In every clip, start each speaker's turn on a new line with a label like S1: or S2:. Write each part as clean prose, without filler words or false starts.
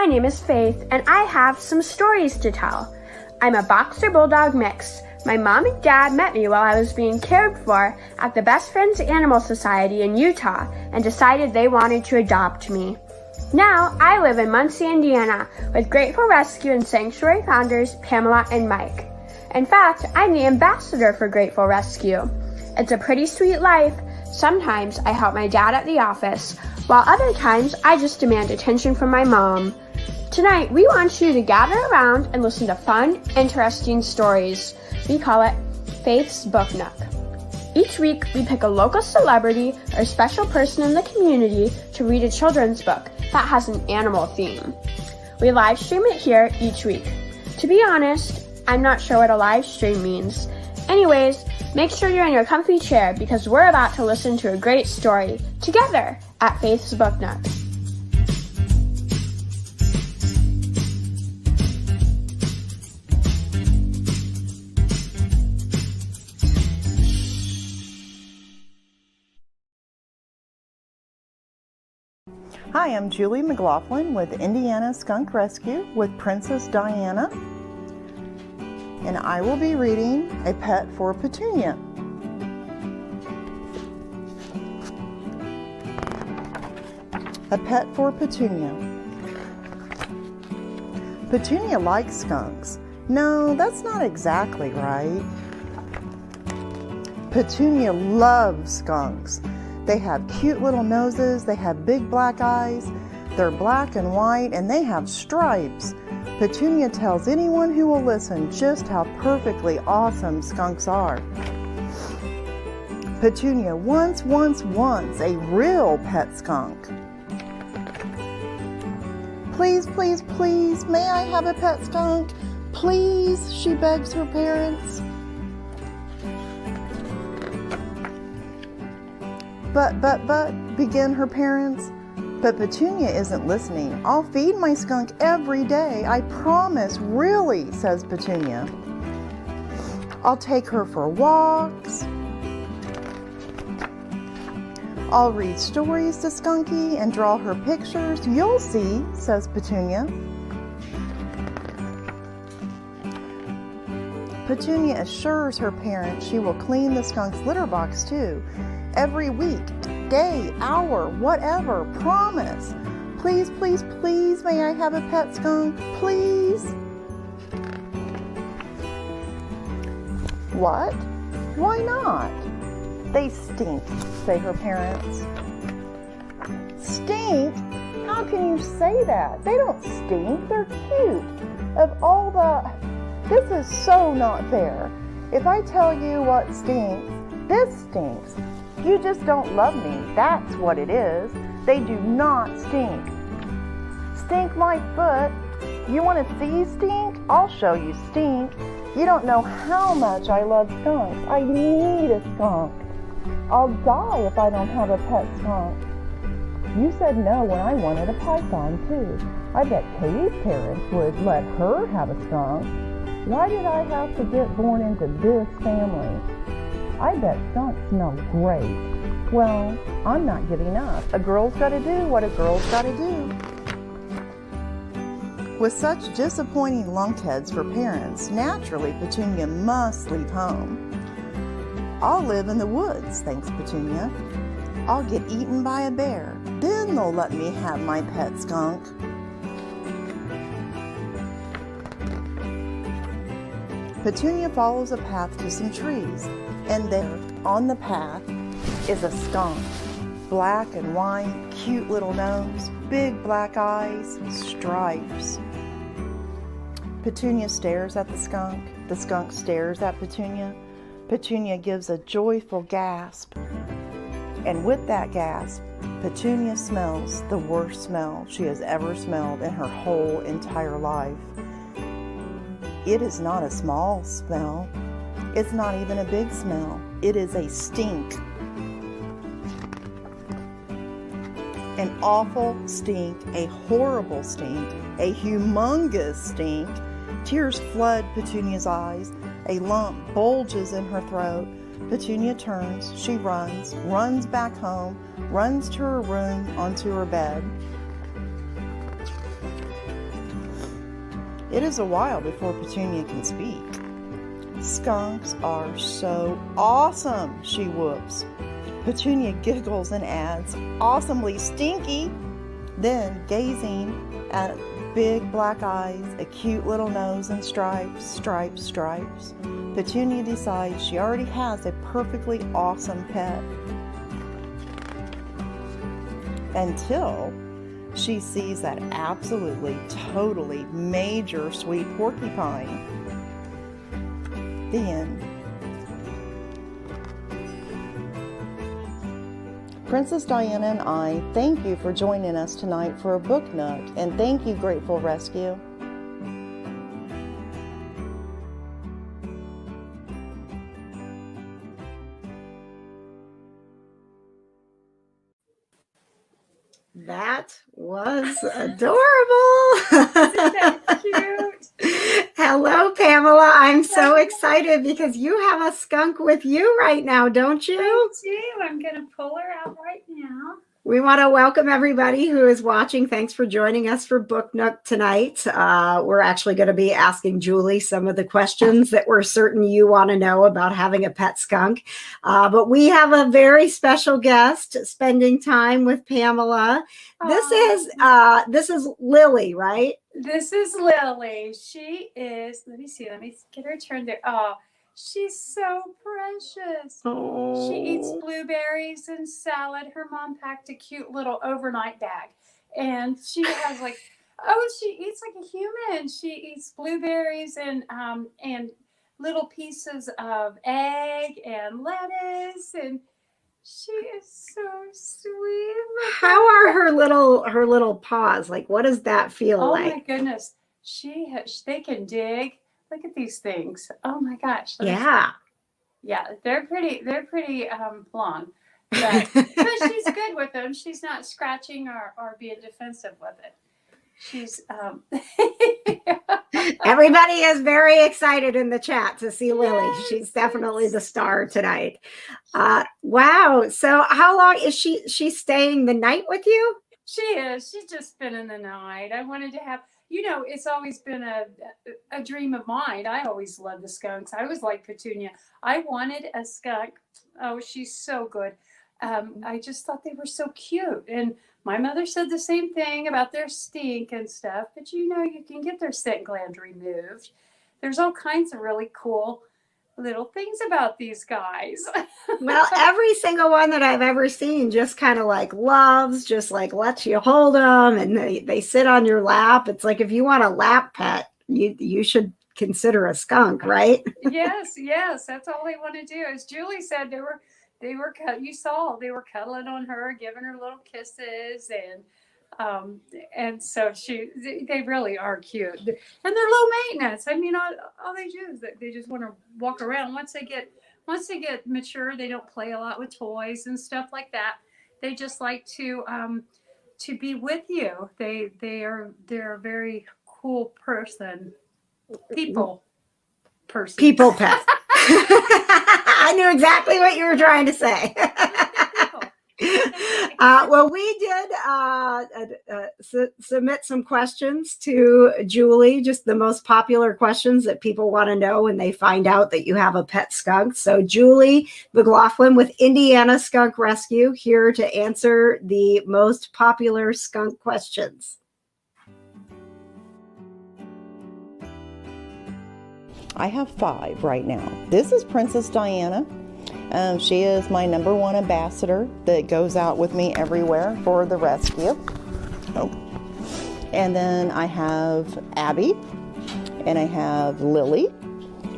S1: my name is Faith, and I have some stories to tell. I'm a Boxer Bulldog mix. My mom and dad met me while I was being cared for at the Best Friends Animal Society in Utah and decided they wanted to adopt me. Now, I live in Muncie, Indiana, with Grateful Rescue and Sanctuary founders Pamela and Mike. In fact, I'm the ambassador for Grateful Rescue. It's a pretty sweet life. Sometimes I help my dad at the office, while other times I just demand attention from my mom. Tonight, we want you to gather around and listen to fun, interesting stories. We call it Faith's Book Nook. Each week, we pick a local celebrity or special person in the community to read a children's book that has an animal theme. We live stream it here each week. To be honest, I'm not sure what a live stream means. Anyways, make sure you're in your comfy chair because we're about to listen to a great story together at Faith's Book Nook.
S2: Hi, I'm Julie McLaughlin with Indiana Skunk Rescue with Princess Diana, and I will be reading A Pet for Petunia. A Pet for Petunia. Petunia likes skunks. No, that's not exactly right. Petunia loves skunks. They have cute little noses, they have big black eyes, they're black and white, and they have stripes. Petunia tells anyone who will listen just how perfectly awesome skunks are. Petunia wants a real pet skunk. Please, please, please, may I have a pet skunk? Please, she begs her parents. But, begin her parents. But Petunia isn't listening. I'll feed my skunk every day, I promise, really, says Petunia. I'll take her for walks. I'll read stories to Skunky and draw her pictures. You'll see, says Petunia. Petunia assures her parents she will clean the skunk's litter box too. Every week, day, hour, whatever, promise. Please, please, please, may I have a pet skunk? Please? What? Why not? They stink, say her parents. Stink? How can you say that? They don't stink, they're cute. Of all the... This is so not fair. If I tell you what stinks, this stinks. You just don't love me, that's what it is. They do not stink. Stink my foot. You want to see stink? I'll show you stink. You don't know how much I love skunks. I need a skunk. I'll die if I don't have a pet skunk. You said no when I wanted a python too. I bet Katie's parents would let her have a skunk. Why did I have to get born into this family? I bet skunks smell great. Well, I'm not giving up. A girl's got to do what a girl's got to do. With such disappointing lunkheads for parents, naturally Petunia must leave home. I'll live in the woods, thanks Petunia. I'll get eaten by a bear. Then they'll let me have my pet skunk. Petunia follows a path to some trees, and there, on the path, is a skunk. Black and white, cute little nose, big black eyes, stripes. Petunia stares at the skunk stares at Petunia. Petunia gives a joyful gasp, and with that gasp, Petunia smells the worst smell she has ever smelled in her whole entire life. It is not a small smell. It's not even a big smell. It is a stink. An awful stink, a horrible stink, a humongous stink. Tears flood Petunia's eyes. A lump bulges in her throat. Petunia turns, she runs back home, runs to her room, onto her bed. It is a while before Petunia can speak. Skunks are so awesome, she whoops. Petunia giggles and adds, awesomely stinky. Then, gazing at big black eyes, a cute little nose, and stripes, Petunia decides she already has a perfectly awesome pet. Until she sees that absolutely, totally major sweet porcupine. The end. Princess Diana and I thank you for joining us tonight for a book nook, and thank you, Grateful Rescue.
S3: That was adorable.
S1: Isn't that cute?
S3: Hello, Pamela. I'm so excited because you have a skunk with you right now, don't you?
S1: I do. I'm going to pull her out right now.
S3: We want to welcome everybody who is watching. Thanks for joining us for Book Nook tonight. We're actually going to be asking Julie some of the questions that we're certain you want to know about having a pet skunk. But we have a very special guest spending time with Pamela. This is Lily, right?
S1: This is Lily. She is, let me get her turned there. Oh, she's so precious.
S3: Oh.
S1: She eats blueberries and salad. Her mom packed a cute little overnight bag. And she has she eats like a human. She eats blueberries and little pieces of egg and lettuce, and she is so sweet.
S3: How are her little paws? Like, what does that feel like?
S1: Oh my goodness. They can dig. Look at these things. Oh my gosh.
S3: Yeah.
S1: Yeah, they're pretty long. But she's good with them. She's not scratching or being defensive with it. She's
S3: Everybody is very excited in the chat to see Lily. Yes, she's definitely the star tonight. Wow. So how long is she staying the night with you?
S1: She is. She's just spending the night. I wanted to have, it's always been a dream of mine. I always loved the skunks. I was like Petunia. I wanted a skunk. Oh, she's so good. I just thought they were so cute. And my mother said the same thing about their stink and stuff. But you can get their scent gland removed. There's all kinds of really cool little things about these guys.
S3: Well, every single one that I've ever seen just kind of loves, just lets you hold them, and they sit on your lap. It's like, if you want a lap pet, you should consider a skunk, right?
S1: Yes, that's all they want to do. As Julie said, they were cuddling on her, giving her little kisses, and so they really are cute, and they're low maintenance. I mean, all they do is they just want to walk around. Once they get mature, they don't play a lot with toys and stuff like that. They just like to be with you. They're a very cool people pet.
S3: I knew exactly what you were trying to say. Well, we did submit some questions to Julie, just the most popular questions that people want to know when they find out that you have a pet skunk. So Julie McLaughlin with Indiana Skunk Rescue here to answer the most popular skunk questions.
S2: I have 5 right now. This is Princess Diana. She is my #1 ambassador that goes out with me everywhere for the rescue. Oh. And then I have Abby, and I have Lily,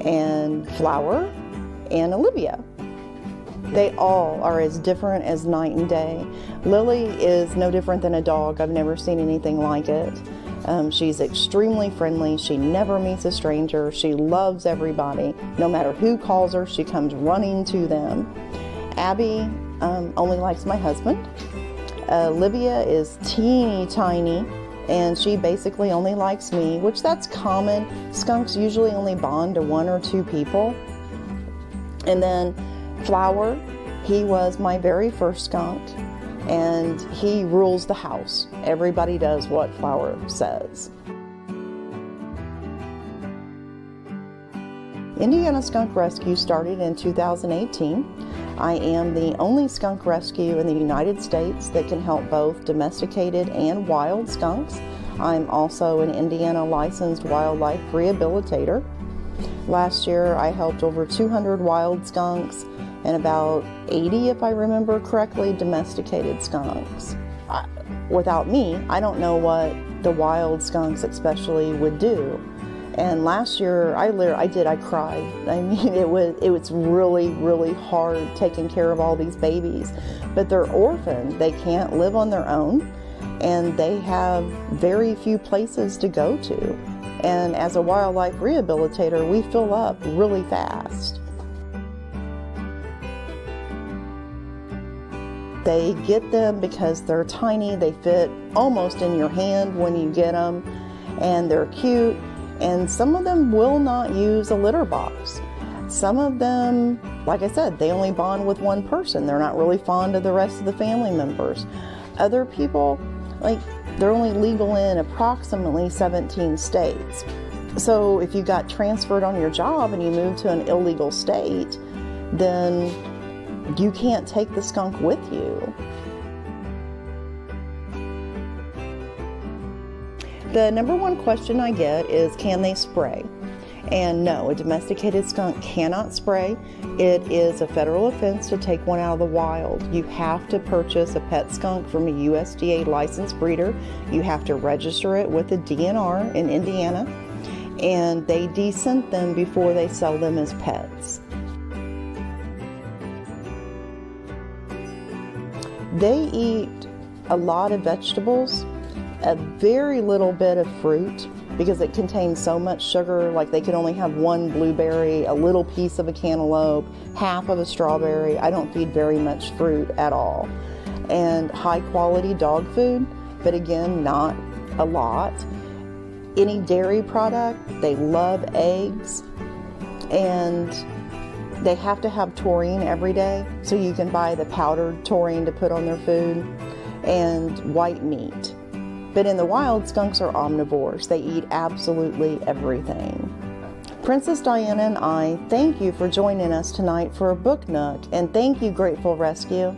S2: and Flower, and Olivia. They all are as different as night and day. Lily is no different than a dog. I've never seen anything like it. She's extremely friendly. She never meets a stranger. She loves everybody. No matter who calls her, she comes running to them. Abby only likes my husband. Olivia is teeny tiny, and she basically only likes me, which that's common. Skunks usually only bond to 1 or 2 people. And then Flower, he was my very first skunk, and he rules the house. Everybody does what Flower says. Indiana Skunk Rescue started in 2018. I am the only skunk rescue in the United States that can help both domesticated and wild skunks. I'm also an Indiana licensed wildlife rehabilitator. Last year I helped over 200 wild skunks and about 80, if I remember correctly, domesticated skunks. Without me, I don't know what the wild skunks especially would do. And last year, I cried. I mean, it was really, really hard taking care of all these babies. But they're orphaned. They can't live on their own, and they have very few places to go to. And as a wildlife rehabilitator, we fill up really fast. They get them because they're tiny. They fit almost in your hand when you get them, and they're cute. And some of them will not use a litter box. Some of them, like I said, they only bond with one person. They're not really fond of the rest of the family members. Other people, they're only legal in approximately 17 states. So if you got transferred on your job and you moved to an illegal state, then you can't take the skunk with you. The number one question I get is, can they spray? And no, a domesticated skunk cannot spray. It is a federal offense to take one out of the wild. You have to purchase a pet skunk from a USDA licensed breeder. You have to register it with the DNR in Indiana, and they descent them before they sell them as pets. They eat a lot of vegetables, a very little bit of fruit, because it contains so much sugar. Like, they can only have one blueberry, a little piece of a cantaloupe, half of a strawberry. I don't feed very much fruit at all. And high quality dog food, but again, not a lot. Any dairy product, they love eggs, and they have to have taurine every day, so you can buy the powdered taurine to put on their food, and white meat. But in the wild, skunks are omnivores. They eat absolutely everything. Princess Diana and I thank you for joining us tonight for a Book Nook, and thank you, Grateful Rescue.